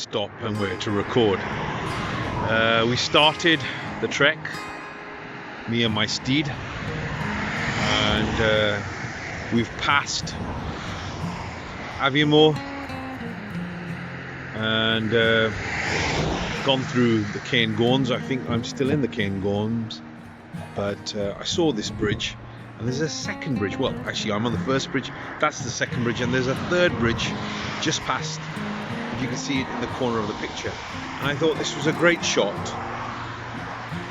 stop and where to record. We started the trek, me and my steed, and we've passed Aviemore and gone through the Cairngorms. I think I'm still in the Cairngorms, but I saw this bridge, and there's a second bridge. Well, actually, I'm on the first bridge. That's the second bridge, and there's a third bridge just past. If you can see it in the corner of the picture. And I thought this was a great shot.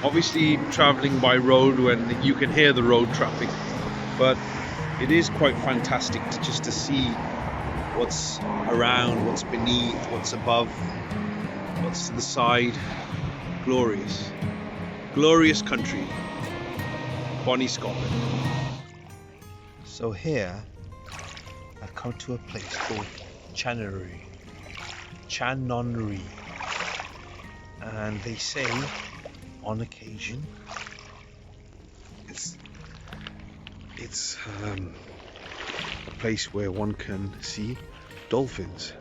Obviously, traveling by road when you can hear the road traffic, but it is quite fantastic to see what's around, what's beneath, what's above, what's to the side. Glorious, glorious country, bonnie Scotland. So here I've come to a place called Chanonry, and they say on occasion it's a place where one can see dolphins.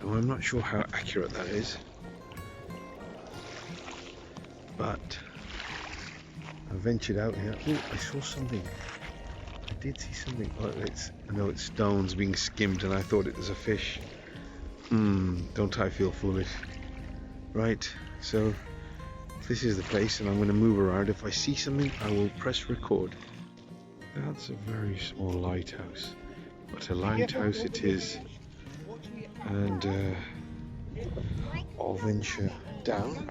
Now, I'm not sure how accurate that is, but I ventured out here. Oh, I saw something. I did see something. Oh, it's stones being skimmed, and I thought it was a fish. Don't I feel foolish? Right, so this is the place, and I'm going to move around. If I see something, I will press record. That's a very small lighthouse, but a lighthouse it is, and I'll venture down.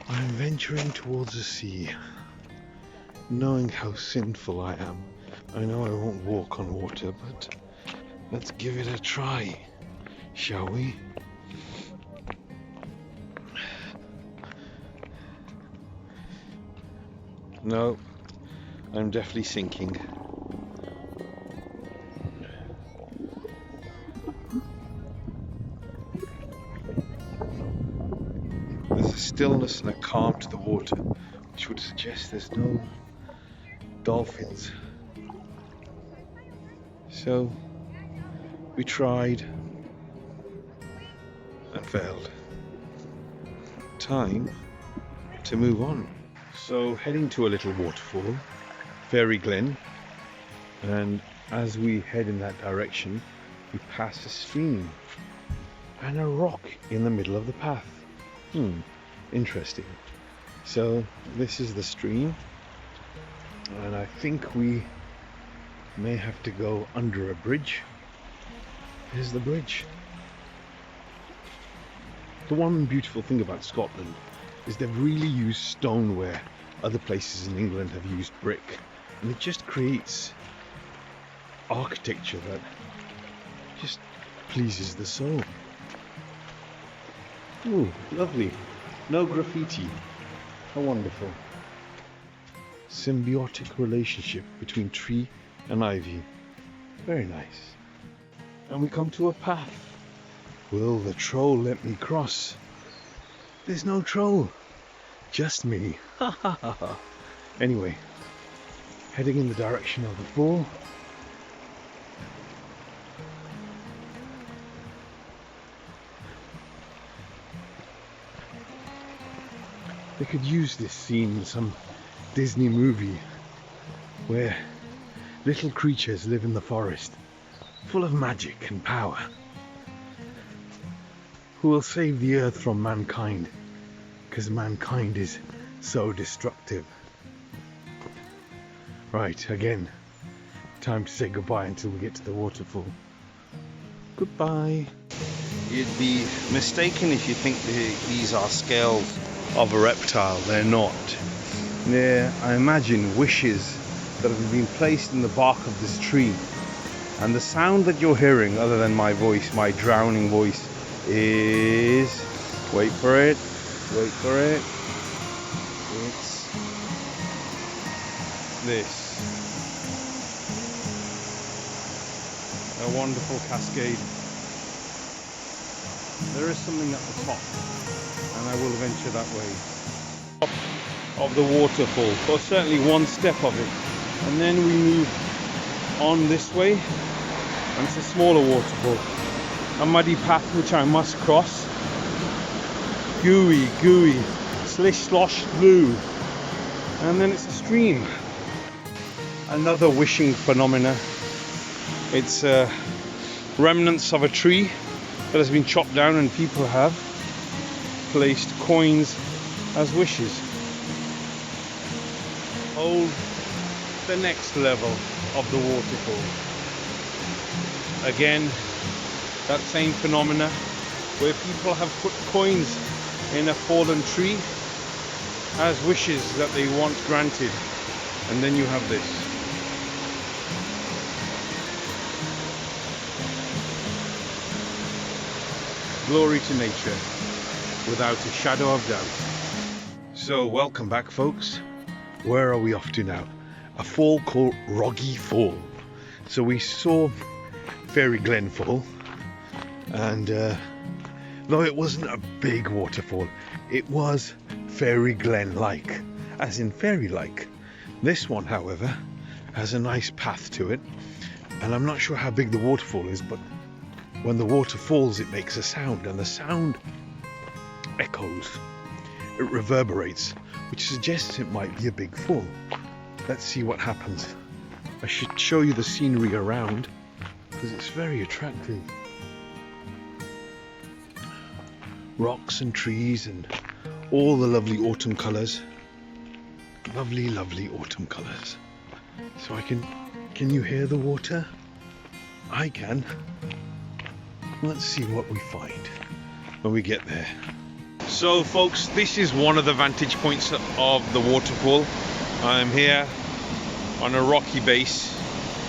I'm venturing towards the sea, knowing how sinful I am. I know I won't walk on water, but let's give it a try, shall we? No, I'm definitely sinking. There's a stillness and a calm to the water, which would suggest there's no dolphins. So we tried and failed. Time to move on. So heading to a little waterfall, Fairyglen, and as we head in that direction, we pass a stream and a rock in the middle of the path. Interesting. So this is the stream, and I think we may have to go under a bridge. Here's the bridge. The one beautiful thing about Scotland is they've really used stone where other places in England have used brick, and it just creates architecture that just pleases the soul. Ooh, lovely. No graffiti. How wonderful. Symbiotic relationship between tree and ivy. Very nice. And we come to a path. Will the troll let me cross? There's no troll, just me. Anyway, heading in the direction of the fall. They could use this scene in some Disney movie where little creatures live in the forest, full of magic and power, who will save the earth from mankind, because mankind is so destructive. Right, again, time to say goodbye until we get to the waterfall. Goodbye. You'd be mistaken if you think these are scales of a reptile. They're not. They're, I imagine, wishes that have been placed in the bark of this tree. And the sound that you're hearing, other than my voice, my drowning voice, is... wait for it. It's this. A wonderful cascade. There is something at the top, and I will venture that way. Top of the waterfall, or certainly one step of it, and then we move on this way, and it's a smaller waterfall. A muddy path which I must cross. Gooey, slish slosh blue. And then it's a stream. Another wishing phenomena. It's remnants of a tree that has been chopped down, and people have placed coins as wishes. Hold the next level of the waterfall. Again, that same phenomena where people have put coins in a fallen tree as wishes that they want granted, and then you have this. Glory to nature, without a shadow of doubt. So welcome back, folks. Where are we off to now? A fall called Rogie Fall. So we saw Fairyglen Fall, and though it wasn't a big waterfall, it was Fairyglen-like, as in fairy-like. This one, however, has a nice path to it, and I'm not sure how big the waterfall is, but when the water falls it makes a sound, and the sound echoes, it reverberates, which suggests it might be a big fall. Let's see what happens. I should show you the scenery around, because it's very attractive. Rocks and trees and all the lovely autumn colours. Lovely, lovely autumn colours. So can you hear the water? I can. Let's see what we find when we get there. So folks, this is one of the vantage points of the waterfall. I'm here on a rocky base.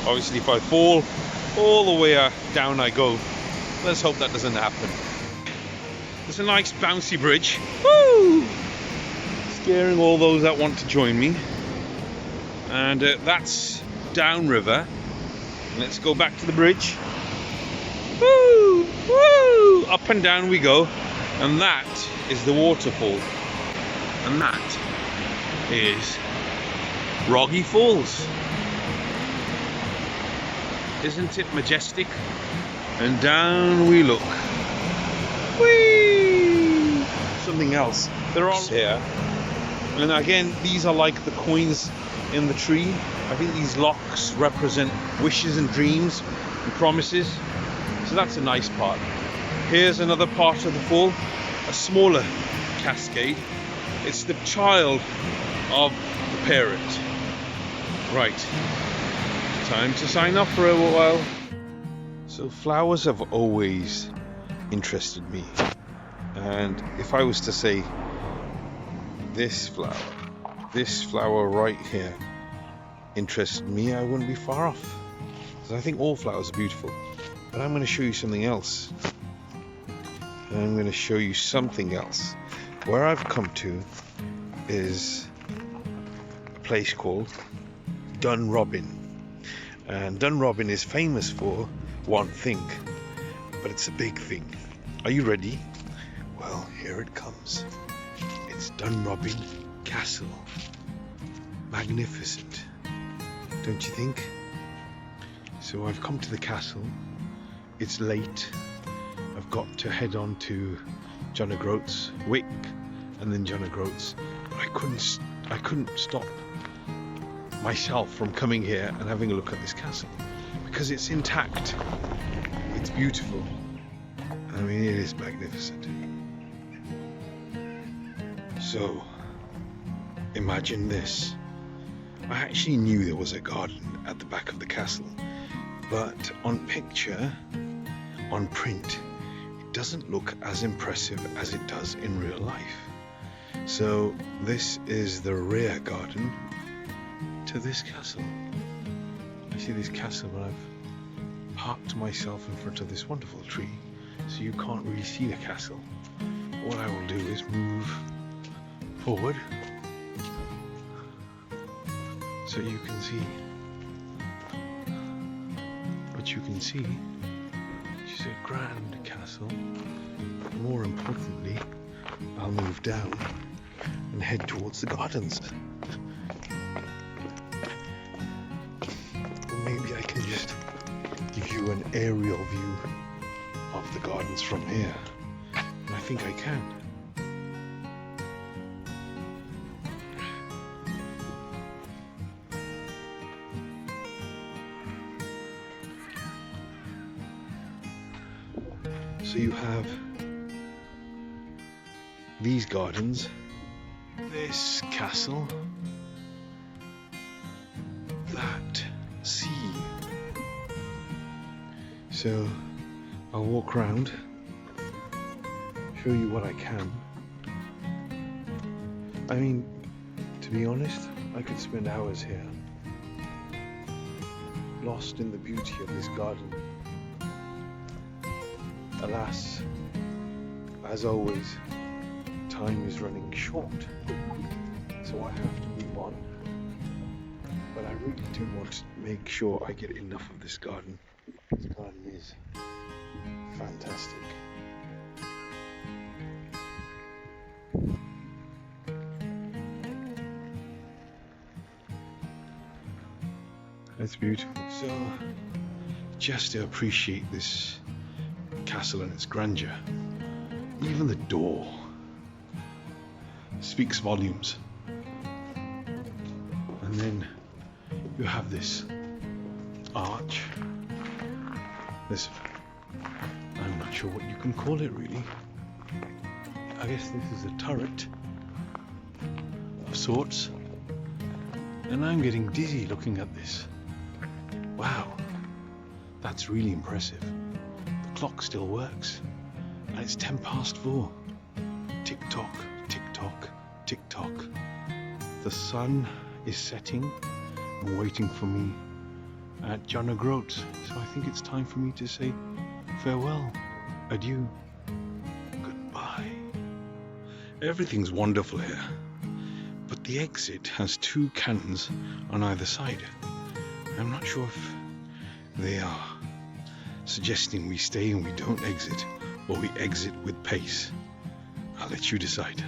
Obviously if I fall, all the way down I go. Let's hope that doesn't happen. There's a nice bouncy bridge. Woo! Scaring all those that want to join me. And that's downriver. Let's go back to the bridge. Woo! Woo! Up and down we go. And that is the waterfall. And that is Rogie Falls. Isn't it majestic? And down we look. Whee! Something else. They're all here. And again, these are like the coins in the tree. I think these locks represent wishes and dreams and promises. So that's a nice part. Here's another part of the fall, a smaller cascade. It's the child of the parent. Right, time to sign off for a while. So flowers have always interested me, and if I was to say this flower right here interested me, I wouldn't be far off, because I think all flowers are beautiful. But I'm going to show you something else. I'm going to show you something else. Where I've come to is a place called Dunrobin, and Dunrobin is famous for one thing, but it's a big thing. Are you ready? Well, here it comes. It's Dunrobin Castle. Magnificent, don't you think? So I've come to the castle. It's late. I've got to head on to John O'Groats, Wick, and then John O'Groats. I couldn't stop myself from coming here and having a look at this castle, because it's intact. It's beautiful. I mean, it is magnificent. So, imagine this. I actually knew there was a garden at the back of the castle, but on picture, on print, it doesn't look as impressive as it does in real life. So this is the rear garden to this castle. I see this castle, but I've parked myself in front of this wonderful tree, so you can't really see the castle. What I will do is move forward so you can see. But you can see it's a grand castle. More importantly, I'll move down and head towards the gardens. Maybe I can you an aerial view of the gardens from here, and I think I can. So you have these gardens, this castle, that sea. So I'll walk around, show you what I can. I mean, to be honest, I could spend hours here, lost in the beauty of this garden. Alas, as always, time is running short, so I have to move on. But I really do want to make sure I get enough of this garden. This garden is fantastic. It's beautiful. So, just to appreciate this castle and its grandeur, even the door speaks volumes. And then you have this arch, this, I'm not sure what you can call it really. I guess this is a turret of sorts, and I'm getting dizzy looking at this. Wow, that's really impressive. The clock still works, and it's 4:10. Tick tock, tick tock, tick tock. The sun is setting and waiting for me at John O'Groats, so I think it's time for me to say farewell, adieu, goodbye. Everything's wonderful here, but the exit has 2 cannons on either side. I'm not sure if they are suggesting we stay and we don't exit, or we exit with pace. I'll let you decide.